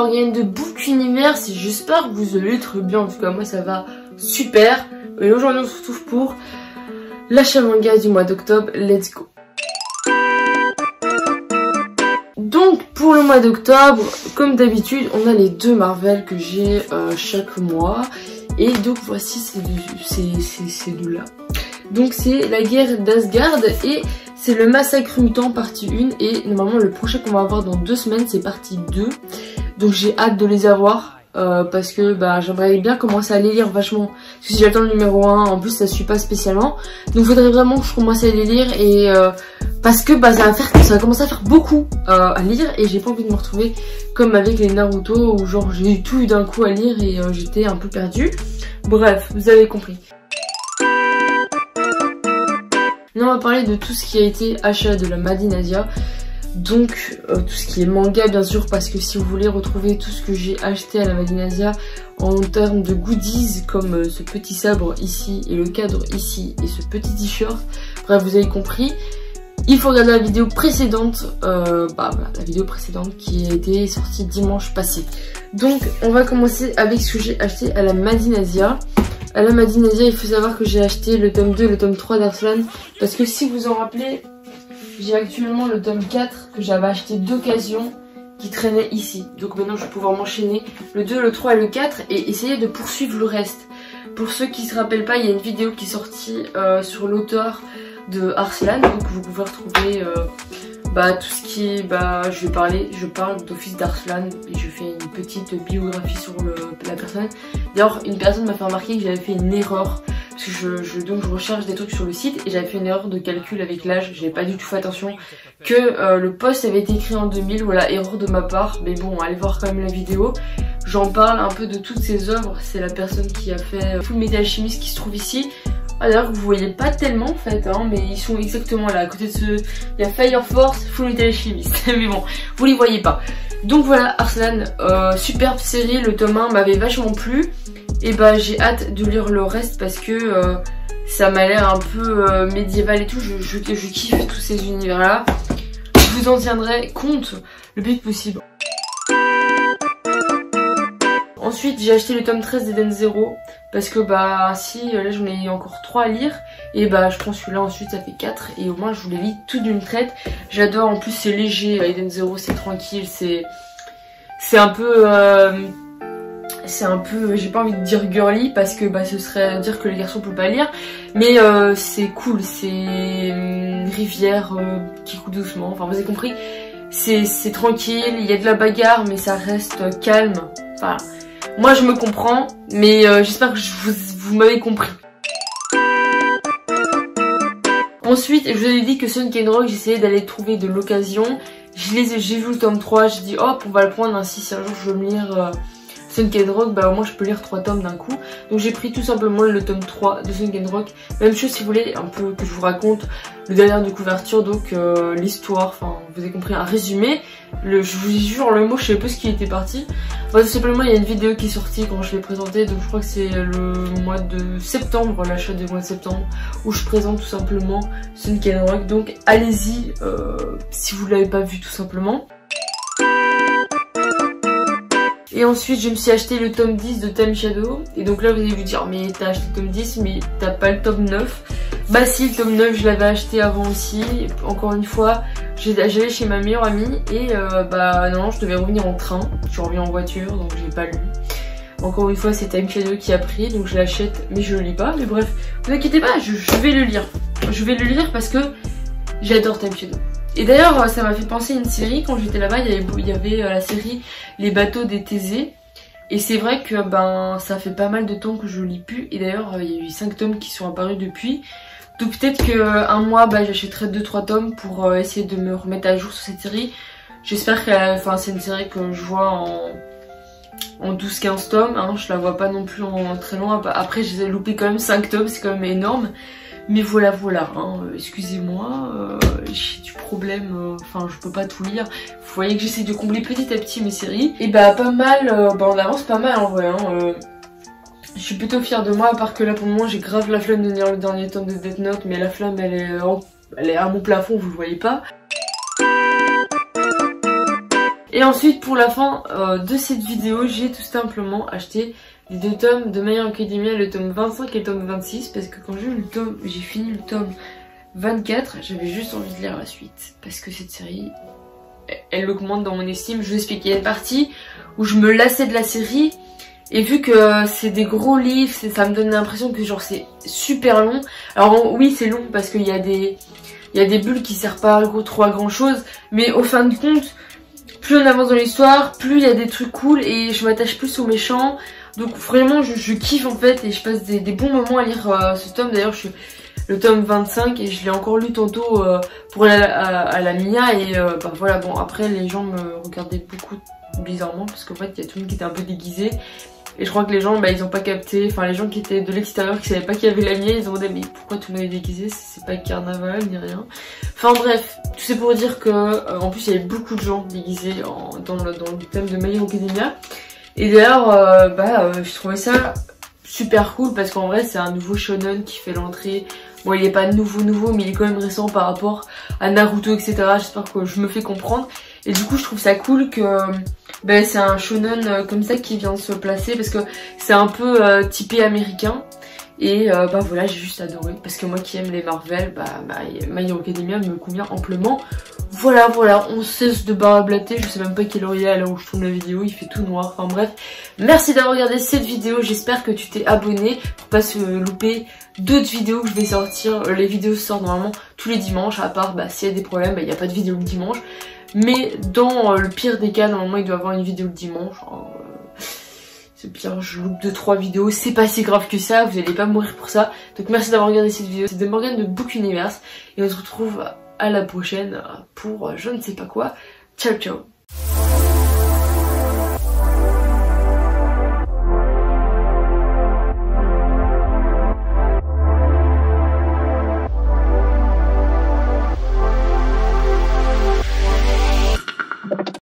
Morgane de Book Universe et j'espère que vous allez très bien. En tout cas, moi ça va super. Et aujourd'hui, on se retrouve pour l'achat manga du mois d'octobre. Let's go! Donc, pour le mois d'octobre, comme d'habitude, on a les deux Marvel que j'ai chaque mois. Et donc, voici ces deux-là. Donc, c'est la guerre d'Asgard et c'est le massacre mutant partie 1. Et normalement, le prochain qu'on va avoir dans 2 semaines, c'est partie 2. Donc, j'ai hâte de les avoir. Parce que bah, j'aimerais bien commencer à les lire vachement. Parce que si j'attends le numéro 1, en plus ça suit pas spécialement. Donc il faudrait vraiment que je commence à les lire. Et parce que bah, ça va commencer à faire beaucoup à lire. Et j'ai pas envie de me retrouver comme avec les Naruto où genre j'ai tout eu d'un coup à lire et j'étais un peu perdue. Bref, vous avez compris. Là on va parler de tout ce qui a été achat de la Made in Asia. Donc tout ce qui est manga bien sûr, parce que si vous voulez retrouver tout ce que j'ai acheté à la Made in Asia en termes de goodies comme ce petit sabre ici et le cadre ici et ce petit t-shirt, bref vous avez compris, il faut regarder la vidéo précédente, la vidéo précédente qui a été sortie dimanche passé. Donc on va commencer avec ce que j'ai acheté à la Made in Asia. À la Made in Asia, il faut savoir que j'ai acheté le tome 2 et le tome 3 d'Arslan, parce que si vous en rappelez, j'ai actuellement le tome 4 que j'avais acheté d'occasion qui traînait ici. Donc maintenant je vais pouvoir m'enchaîner le 2, le 3 et le 4 et essayer de poursuivre le reste. Pour ceux qui se rappellent pas, il y a une vidéo qui est sortie sur l'auteur de Arslan. Donc vous pouvez retrouver tout ce qui est... je parle d'Office d'Arslan et je fais une petite biographie sur la personne. D'ailleurs une personne m'a fait remarquer que j'avais fait une erreur. Parce que je recherche des trucs sur le site et j'avais fait une erreur de calcul avec l'âge, j'avais pas du tout fait attention que le post avait été écrit en 2000, voilà, erreur de ma part, mais bon, allez voir quand même la vidéo. J'en parle un peu de toutes ces œuvres, c'est la personne qui a fait Full Metal Alchemist qui se trouve ici. Ah, d'ailleurs vous voyez pas tellement en fait, hein, mais ils sont exactement là, à côté de il y a Fire Force, Full Metal Alchemist, mais bon, vous les voyez pas. Donc voilà, Arslan, superbe série, le tome 1 m'avait vachement plu. Et bah j'ai hâte de lire le reste parce que ça m'a l'air un peu médiéval et tout, je kiffe tous ces univers là. Je vous en tiendrai compte le plus possible. Ensuite j'ai acheté le tome 13 d'Eden Zero parce que bah si là j'en ai encore 3 à lire. Et bah je prends celui-là ensuite, ça fait 4 et au moins je vous les lis tout d'une traite. J'adore, en plus c'est léger, Eden Zero c'est tranquille, c'est un peu... j'ai pas envie de dire girly parce que bah ce serait dire que les garçons peuvent pas lire, mais c'est cool, c'est une rivière qui coule doucement, enfin vous avez compris, c'est tranquille, il y a de la bagarre mais ça reste calme, enfin moi je me comprends, mais j'espère que vous m'avez compris. Ensuite je vous ai dit que Sunken Rock j'essayais d'aller trouver de l'occasion, j'ai vu le tome 3, j'ai dit hop on va le prendre, ainsi si un jour je veux me lire Sunken Rock, bah au moins je peux lire 3 tomes d'un coup. Donc j'ai pris tout simplement le tome 3 de Sunken Rock. Même chose si vous voulez un peu que je vous raconte le derrière de couverture, donc l'histoire, enfin vous avez compris, un résumé. Je vous jure le mot, je sais pas ce qui était parti. Enfin, tout simplement il y a une vidéo qui est sortie quand je l'ai présentée, donc je crois que c'est le mois de septembre, l'achat du mois de septembre, où je présente tout simplement Sunken Rock. Donc allez-y si vous l'avez pas vu tout simplement. Et ensuite je me suis acheté le tome 10 de Time Shadow. Et donc là vous allez vous dire mais t'as acheté le tome 10 mais t'as pas le tome 9. Bah si, le tome 9 je l'avais acheté avant aussi. Encore une fois j'allais chez ma meilleure amie et non je devais revenir en train. Je suis revenue en voiture donc j'ai pas lu. Encore une fois c'est Time Shadow qui a pris, donc je l'achète mais je le lis pas. Mais bref, vous inquiétez pas, je vais le lire. Je vais le lire parce que j'adore Time Shadow. Et d'ailleurs ça m'a fait penser à une série, quand j'étais là-bas il y avait la série Les bateaux des Thésées. Et c'est vrai que ça fait pas mal de temps que je lis plus. Et d'ailleurs il y a eu 5 tomes qui sont apparus depuis. Donc peut-être qu'un mois j'achèterai 2-3 tomes pour essayer de me remettre à jour sur cette série. J'espère que c'est une série que je vois en 12-15 tomes, hein. Je la vois pas non plus en très loin. Après j'ai loupé quand même 5 tomes, c'est quand même énorme. Mais voilà, hein. Excusez-moi, j'ai du problème, je peux pas tout lire. Vous voyez que j'essaie de combler petit à petit mes séries. Et pas mal, on avance pas mal en vrai, hein. Je suis plutôt fière de moi, à part que là pour le moment j'ai grave la flemme de lire le dernier tome de Death Note, mais la flamme elle est à mon plafond, vous le voyez pas. Et ensuite pour la fin de cette vidéo, j'ai tout simplement acheté les 2 tomes de My Hero Academia, le tome 25 et le tome 26, parce que quand j'ai fini le tome 24, j'avais juste envie de lire la suite, parce que cette série, elle augmente dans mon estime. Je vous explique, il y a une partie où je me lassais de la série, et vu que c'est des gros livres, ça me donne l'impression que genre c'est super long. Alors oui, c'est long parce qu'il y a des bulles qui servent pas trop à grand chose, mais au fin de compte, plus on avance dans l'histoire, plus il y a des trucs cool et je m'attache plus aux méchants. Donc vraiment je kiffe en fait et je passe des bons moments à lire ce tome. D'ailleurs je suis le tome 25 et je l'ai encore lu tantôt pour à la Mia et bah voilà. Bon, après les gens me regardaient beaucoup bizarrement parce qu'en fait il y a tout le monde qui était un peu déguisé. Et je crois que les gens, bah, ils ont pas capté, enfin les gens qui étaient de l'extérieur, qui savaient pas qu'il y avait la Mia, ils ont demandé mais pourquoi tout le monde est déguisé, c'est pas carnaval ni rien. Enfin bref, tout c'est pour dire que en plus il y avait beaucoup de gens déguisés dans le thème de My Hero Academia. Et d'ailleurs, je trouvais ça super cool parce qu'en vrai c'est un nouveau shonen qui fait l'entrée. Bon, il est pas nouveau, mais il est quand même récent par rapport à Naruto, etc. J'espère que je me fais comprendre. Et du coup, je trouve ça cool que c'est un shonen comme ça qui vient de se placer parce que c'est un peu typé américain. Et voilà, j'ai juste adoré parce que moi qui aime les Marvel, My Hero Academia me convient amplement. Voilà, on cesse de barablater, je sais même pas quelle heure il est à l'heure où je tourne la vidéo, il fait tout noir, enfin bref. Merci d'avoir regardé cette vidéo, j'espère que tu t'es abonné pour pas se louper d'autres vidéos que je vais sortir. Les vidéos sortent normalement tous les dimanches, à part s'il y a des problèmes, il n'y a pas de vidéo le dimanche. Mais dans le pire des cas, normalement il doit y avoir une vidéo le dimanche. C'est pire, je loupe 2-3 vidéos, c'est pas si grave que ça, vous allez pas mourir pour ça. Donc merci d'avoir regardé cette vidéo, c'est de Morgane de Book Universe. Et on se retrouve à la prochaine pour je ne sais pas quoi. Ciao ciao.